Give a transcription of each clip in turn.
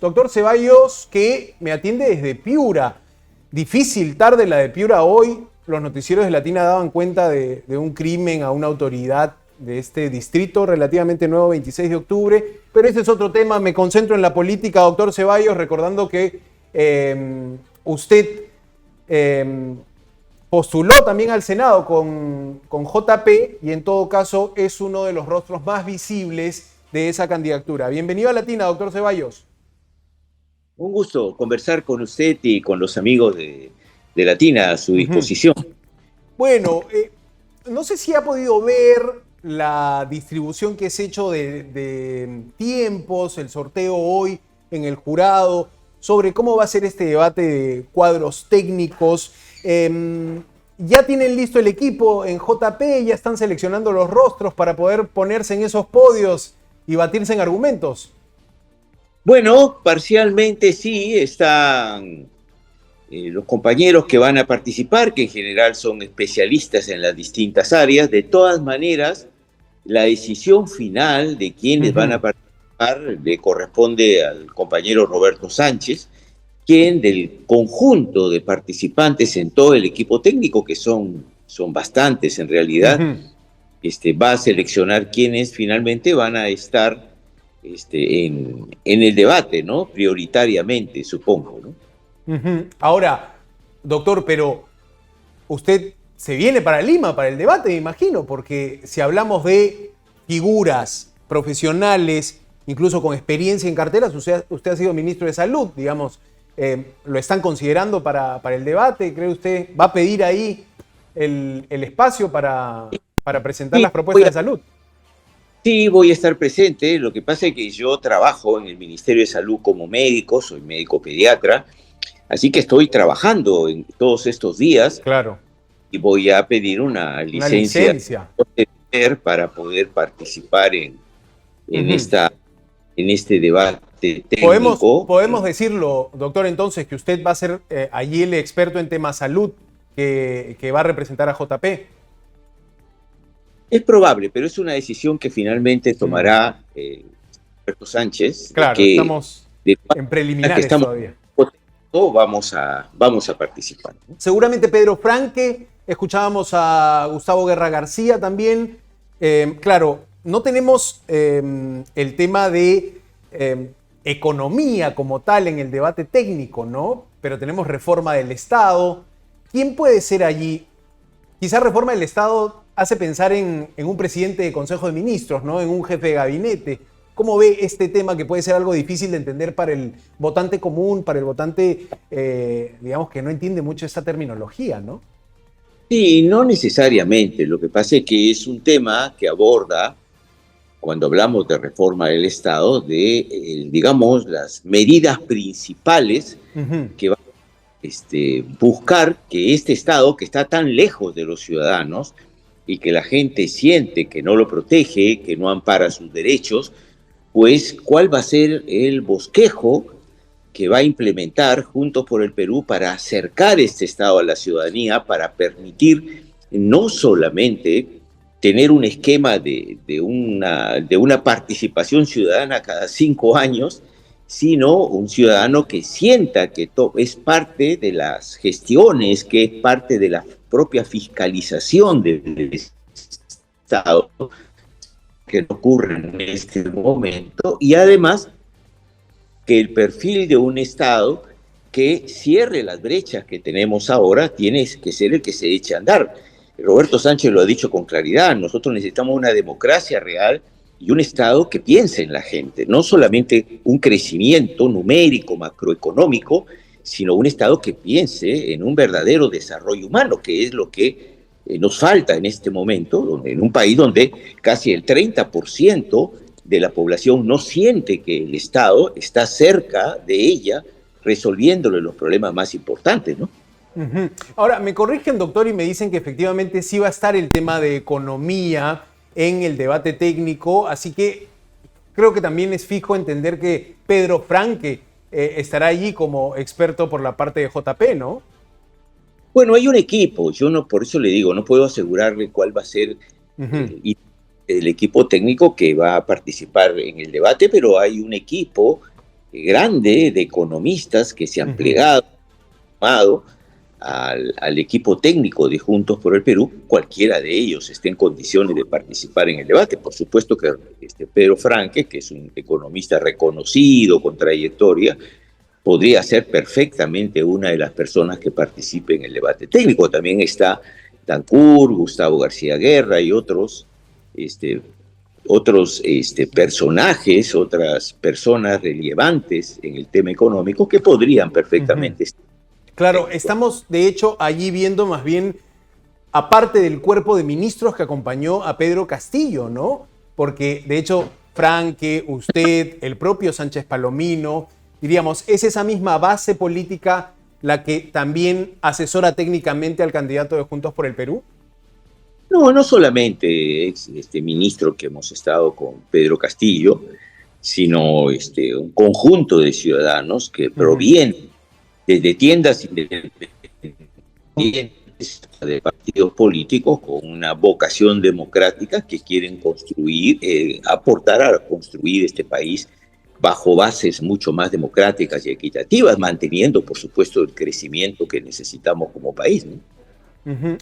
doctor Ceballos, que me atiende desde Piura. Difícil tarde la de Piura hoy. Los noticieros de Latina daban cuenta de un crimen a una autoridad de este distrito relativamente nuevo, 26 de octubre. Pero ese es otro tema. Me concentro en la política, doctor Ceballos, recordando que usted postuló también al Senado con JP y en todo caso es uno de los rostros más visibles de esa candidatura. Bienvenido a Latina, doctor Ceballos. Un gusto conversar con usted y con los amigos de Latina a su disposición. Bueno, no sé si ha podido ver la distribución que es hecho de tiempos, el sorteo hoy en el jurado, sobre cómo va a ser este debate de cuadros técnicos. Ya tienen listo el equipo en JP, ya están seleccionando los rostros para poder ponerse en esos podios y batirse en argumentos. Bueno, parcialmente sí, están los compañeros que van a participar, que en general son especialistas en las distintas áreas. De todas maneras, la decisión final de quiénes van a participar le corresponde al compañero Roberto Sánchez, quien del conjunto de participantes en todo el equipo técnico, que son bastantes en realidad, va a seleccionar quiénes finalmente van a estar en el debate, ¿no? Prioritariamente, supongo, ¿no? Ahora, doctor, pero usted se viene para Lima, para el debate, me imagino, porque si hablamos de figuras profesionales, incluso con experiencia en carteras, usted ha sido ministro de Salud, digamos, ¿lo están considerando para el debate? ¿Cree usted va a pedir ahí el espacio para presentar las propuestas de salud? Sí, voy a estar presente. Lo que pasa es que yo trabajo en el Ministerio de Salud como médico, soy médico pediatra, así que estoy trabajando en todos estos días. Claro. Y voy a pedir una licencia para poder participar en este debate técnico. ¿Podemos decirlo, doctor, entonces, que usted va a ser allí el experto en tema salud que va a representar a JP? Es probable, pero es una decisión que finalmente tomará Roberto Sánchez. Claro, estamos en preliminares todavía. Vamos a participar. Seguramente Pedro Franque, escuchábamos a Gustavo Guerra García también. Claro, no tenemos el tema de economía como tal en el debate técnico, ¿no? Pero tenemos reforma del Estado. ¿Quién puede ser allí? Quizás reforma del Estado hace pensar en un presidente de Consejo de Ministros, ¿no? En un jefe de gabinete. ¿Cómo ve este tema que puede ser algo difícil de entender para el votante común, para el votante, digamos, que no entiende mucho esta terminología, ¿no? Sí, no necesariamente. Lo que pasa es que es un tema que aborda, cuando hablamos de reforma del Estado, digamos, las medidas principales que van a buscar que este Estado, que está tan lejos de los ciudadanos y que la gente siente que no lo protege, que no ampara sus derechos, pues cuál va a ser el bosquejo que va a implementar Juntos por el Perú para acercar este Estado a la ciudadanía, para permitir no solamente tener un esquema de una participación ciudadana cada 5 años, sino un ciudadano que sienta que es parte de las gestiones, que es parte de la propia fiscalización del Estado, que ocurre en este momento, y además que el perfil de un Estado que cierre las brechas que tenemos ahora tiene que ser el que se eche a andar. Roberto Sánchez lo ha dicho con claridad: nosotros necesitamos una democracia real y un Estado que piense en la gente, no solamente un crecimiento numérico, macroeconómico, sino un Estado que piense en un verdadero desarrollo humano, que es lo que nos falta en este momento, en un país donde casi el 30% de la población no siente que el Estado está cerca de ella, resolviéndole los problemas más importantes, ¿no? Ahora, me corrigen, doctor, y me dicen que efectivamente sí va a estar el tema de economía en el debate técnico, así que creo que también es fijo entender que Pedro Franque estará allí como experto por la parte de JP, ¿no? Bueno, hay un equipo, yo no, por eso le digo, no puedo asegurarle cuál va a ser el equipo técnico que va a participar en el debate, pero hay un equipo grande de economistas que se han plegado al equipo técnico de Juntos por el Perú, cualquiera de ellos esté en condiciones de participar en el debate. Por supuesto que Pedro Franque, que es un economista reconocido, con trayectoria, podría ser perfectamente una de las personas que participe en el debate técnico. También está Dancourt, Gustavo García Guerra y otros personajes, otras personas relevantes en el tema económico que podrían perfectamente estar. Claro, estamos de hecho allí viendo más bien, aparte del cuerpo de ministros que acompañó a Pedro Castillo, ¿no? Porque de hecho Franque, usted, el propio Sánchez Palomino, diríamos, ¿es esa misma base política la que también asesora técnicamente al candidato de Juntos por el Perú? No, no solamente es este ministro que hemos estado con Pedro Castillo, sino un conjunto de ciudadanos que provienen desde tiendas independientes de partidos políticos con una vocación democrática que quieren construir, aportar a construir este país bajo bases mucho más democráticas y equitativas, manteniendo, por supuesto, el crecimiento que necesitamos como país, ¿no?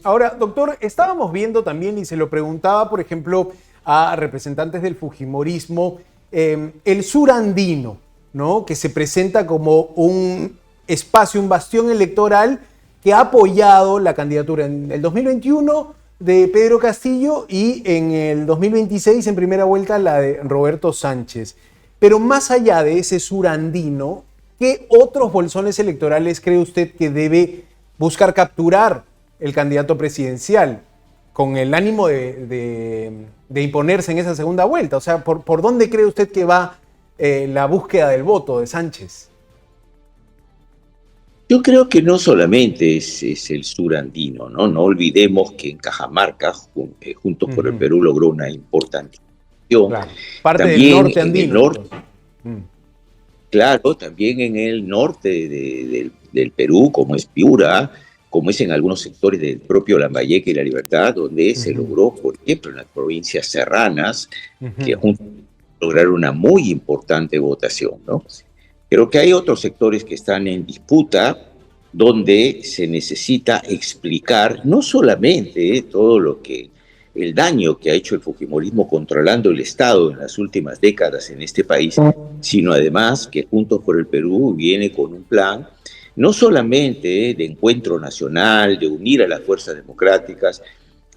Ahora, doctor, estábamos viendo también, y se lo preguntaba, por ejemplo, a representantes del fujimorismo, el sur andino, ¿no? Que se presenta como un espacio, un bastión electoral que ha apoyado la candidatura en el 2021 de Pedro Castillo y en el 2026 en primera vuelta la de Roberto Sánchez. Pero más allá de ese sur andino, ¿qué otros bolsones electorales cree usted que debe buscar capturar el candidato presidencial con el ánimo de imponerse en esa segunda vuelta? O sea, ¿por dónde cree usted que va la búsqueda del voto de Sánchez? Yo creo que no solamente es el sur andino, ¿no? No olvidemos que en Cajamarca, Juntos por el Perú logró una importante acción. Claro. Parte También del norte andino. En el norte, claro, también en el norte del Perú, como es Piura, como es en algunos sectores del propio Lambayeque y La Libertad, donde se logró, por ejemplo, en las provincias serranas, que juntos lograron una muy importante votación, ¿no? Creo que hay otros sectores que están en disputa donde se necesita explicar no solamente todo el daño que ha hecho el fujimorismo controlando el Estado en las últimas décadas en este país, sino además que Juntos por el Perú viene con un plan no solamente de encuentro nacional, de unir a las fuerzas democráticas,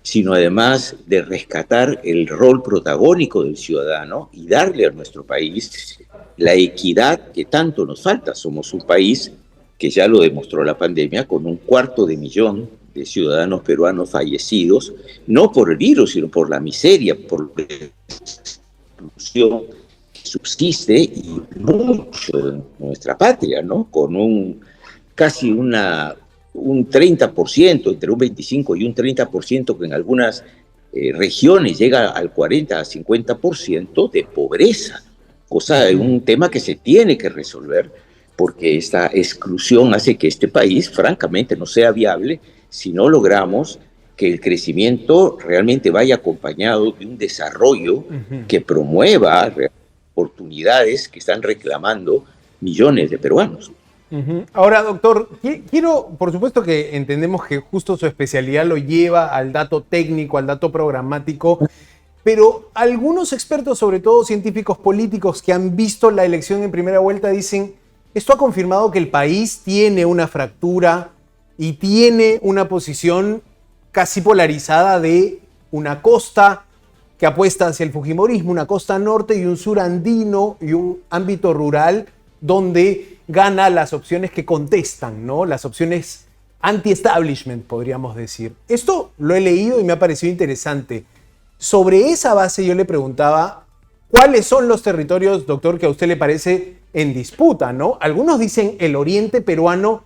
sino además de rescatar el rol protagónico del ciudadano y darle a nuestro país la equidad que tanto nos falta. Somos un país que ya lo demostró la pandemia, con 250.000 de ciudadanos peruanos fallecidos, no por el virus, sino por la miseria, por la exclusión que subsiste y mucho en nuestra patria, ¿no? Con casi un 30%, entre un 25 y un 30%, que en algunas regiones llega al 40 a 50% de pobreza, cosa de un tema que se tiene que resolver, porque esta exclusión hace que este país, francamente, no sea viable si no logramos que el crecimiento realmente vaya acompañado de un desarrollo que promueva oportunidades que están reclamando millones de peruanos. Ahora, doctor, quiero, por supuesto que entendemos que justo su especialidad lo lleva al dato técnico, al dato programático, pero algunos expertos, sobre todo científicos políticos que han visto la elección en primera vuelta, dicen, esto ha confirmado que el país tiene una fractura y tiene una posición casi polarizada de una costa que apuesta hacia el fujimorismo, una costa norte y un sur andino y un ámbito rural donde gana las opciones que contestan, ¿no? Las opciones anti-establishment, podríamos decir. Esto lo he leído y me ha parecido interesante. Sobre esa base yo le preguntaba, ¿cuáles son los territorios, doctor, que a usted le parece en disputa, ¿no? Algunos dicen el oriente peruano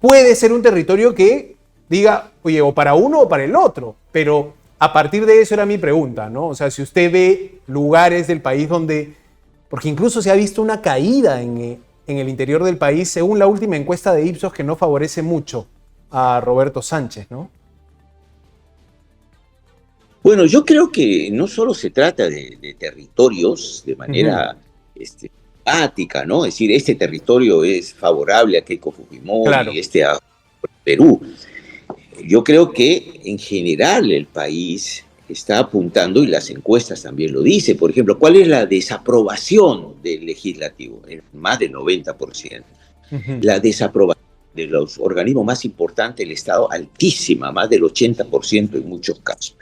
puede ser un territorio que diga, oye, o para uno o para el otro, pero a partir de eso era mi pregunta, ¿no? O sea, si usted ve lugares del país donde, porque incluso se ha visto una caída en el interior del país, según la última encuesta de Ipsos, que no favorece mucho a Roberto Sánchez, ¿no? Bueno, yo creo que no solo se trata de territorios de manera climática, ¿no? Es decir, este territorio es favorable a Keiko Fujimori, Claro. a Perú. Yo creo que en general el país está apuntando, y las encuestas también lo dicen, por ejemplo, ¿cuál es la desaprobación del legislativo? Más del 90%. Ujú. La desaprobación de los organismos más importantes del Estado, altísima, más del 80% en muchos casos.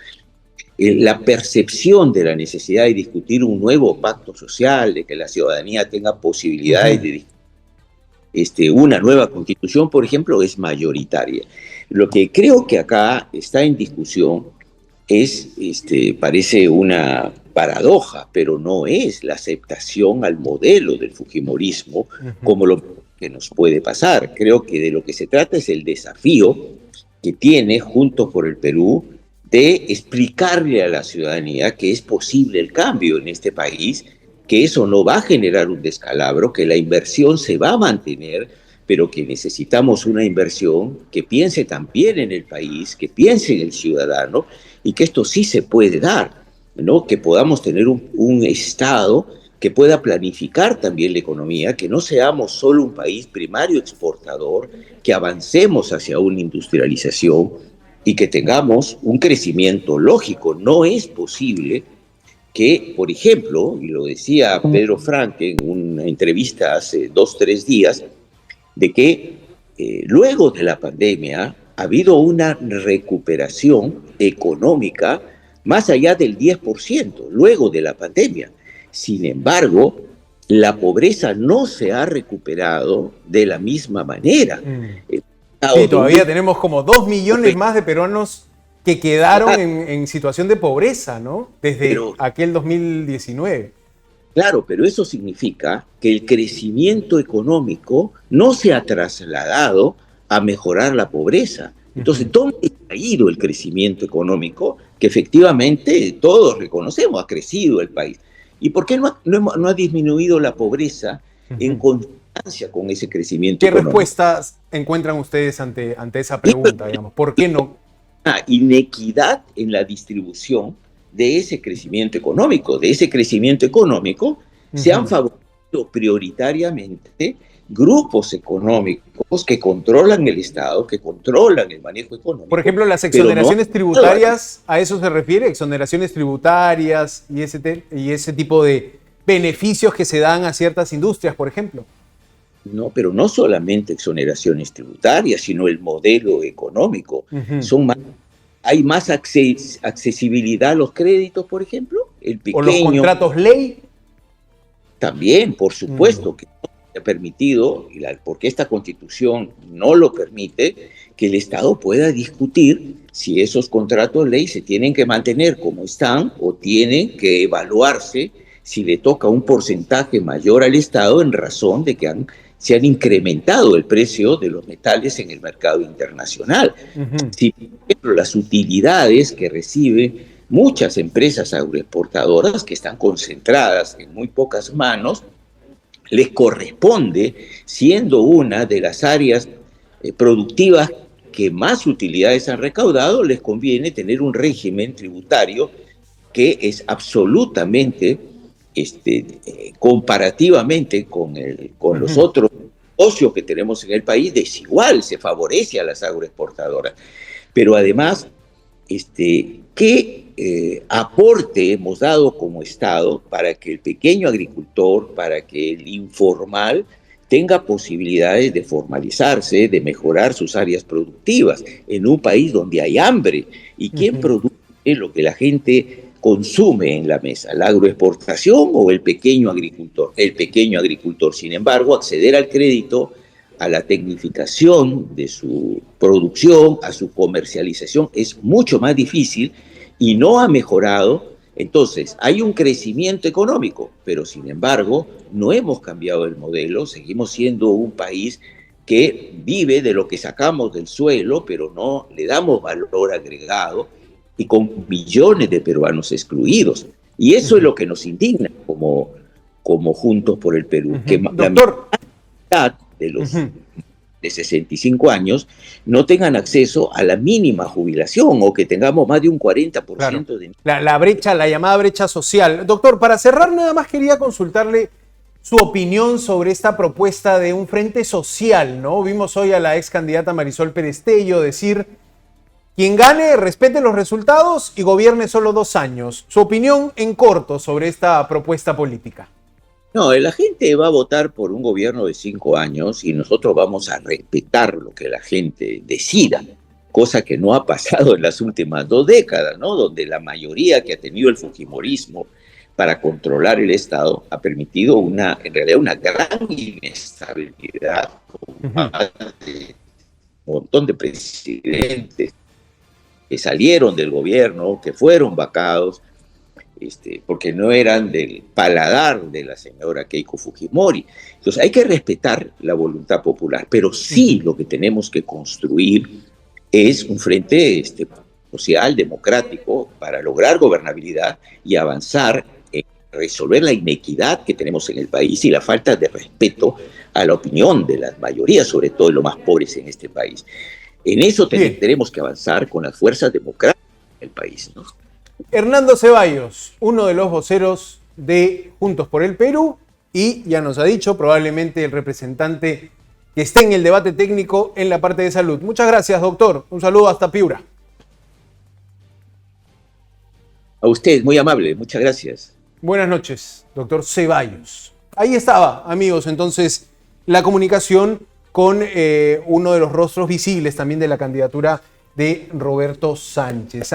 La percepción de la necesidad de discutir un nuevo pacto social, de que la ciudadanía tenga posibilidades de una nueva constitución, por ejemplo, es mayoritaria. Lo que creo que acá está en discusión es, parece una paradoja, pero no es la aceptación al modelo del fujimorismo como lo que nos puede pasar. Creo que de lo que se trata es el desafío que tiene Juntos por el Perú de explicarle a la ciudadanía que es posible el cambio en este país, que eso no va a generar un descalabro, que la inversión se va a mantener, pero que necesitamos una inversión que piense también en el país, que piense en el ciudadano, y que esto sí se puede dar, ¿no? Que podamos tener un Estado que pueda planificar también la economía, que no seamos solo un país primario exportador, que avancemos hacia una industrialización y que tengamos un crecimiento lógico. No es posible que, por ejemplo, y lo decía Pedro Franque en una entrevista hace 2, 3 días, de que luego de la pandemia ha habido una recuperación económica más allá del 10%, luego de la pandemia. Sin embargo, la pobreza no se ha recuperado de la misma manera. Sí, todavía tenemos como 2 millones más de peruanos que quedaron en situación de pobreza, ¿no? Desde aquel 2019. Claro, pero eso significa que el crecimiento económico no se ha trasladado a mejorar la pobreza. Entonces, ¿dónde ha ido el crecimiento económico? Que efectivamente todos reconocemos, ha crecido el país. ¿Y por qué no ha disminuido la pobreza en consonancia con ese crecimiento económico? ¿Qué respuestas encuentran ustedes ante esa pregunta, digamos? ¿Por qué no? Una inequidad en la distribución de ese crecimiento económico. De ese crecimiento económico se han favorecido prioritariamente grupos económicos que controlan el Estado, que controlan el manejo económico. Por ejemplo, las exoneraciones tributarias, ¿a eso se refiere? Exoneraciones tributarias y ese tipo de beneficios que se dan a ciertas industrias, por ejemplo. No, pero no solamente exoneraciones tributarias, sino el modelo económico. Hay más accesibilidad a los créditos, por ejemplo. ¿O los contratos ley? También, por supuesto, que no se ha permitido, porque esta Constitución no lo permite, que el Estado pueda discutir si esos contratos ley se tienen que mantener como están o tienen que evaluarse si le toca un porcentaje mayor al Estado en razón de que se han incrementado el precio de los metales en el mercado internacional. Si, por ejemplo, las utilidades que reciben muchas empresas agroexportadoras que están concentradas en muy pocas manos, les corresponde, siendo una de las áreas productivas que más utilidades han recaudado, les conviene tener un régimen tributario que es absolutamente comparativamente con los otros socios que tenemos en el país, desigual, se favorece a las agroexportadoras. Pero además, ¿qué aporte hemos dado como Estado para que el pequeño agricultor, para que el informal tenga posibilidades de formalizarse, de mejorar sus áreas productivas en un país donde hay hambre? ¿Y quién produce lo que la gente consume en la mesa? ¿La agroexportación o el pequeño agricultor? El pequeño agricultor. Sin embargo, acceder al crédito, a la tecnificación de su producción, a su comercialización, es mucho más difícil y no ha mejorado. Entonces, hay un crecimiento económico, pero sin embargo, no hemos cambiado el modelo, seguimos siendo un país que vive de lo que sacamos del suelo, pero no le damos valor agregado, y con millones de peruanos excluidos. Y eso es lo que nos indigna como Juntos por el Perú, que la mitad de los de 65 años no tengan acceso a la mínima jubilación o que tengamos más de un 40% de... La llamada brecha social. Doctor, para cerrar nada más quería consultarle su opinión sobre esta propuesta de un frente social, ¿no? Vimos hoy a la ex candidata Marisol Perestello decir: quien gane, respete los resultados y gobierne solo 2 años. Su opinión en corto sobre esta propuesta política. No, la gente va a votar por un gobierno de 5 años y nosotros vamos a respetar lo que la gente decida, cosa que no ha pasado en las últimas 2 décadas, ¿no? Donde la mayoría que ha tenido el fujimorismo para controlar el Estado ha permitido en realidad una gran inestabilidad, con más de un montón de presidentes que salieron del gobierno, que fueron vacados, porque no eran del paladar de la señora Keiko Fujimori. Entonces hay que respetar la voluntad popular, pero sí lo que tenemos que construir es un frente social, democrático, para lograr gobernabilidad y avanzar en resolver la inequidad que tenemos en el país y la falta de respeto a la opinión de las mayorías, sobre todo de los más pobres en este país. En eso tenemos que avanzar con las fuerzas democráticas del país, ¿no? Hernando Ceballos, uno de los voceros de Juntos por el Perú, y ya nos ha dicho probablemente el representante que esté en el debate técnico en la parte de salud. Muchas gracias, doctor. Un saludo hasta Piura. A usted, muy amable, muchas gracias. Buenas noches, doctor Ceballos. Ahí estaba, amigos, entonces, la comunicación con uno de los rostros visibles también de la candidatura de Roberto Sánchez.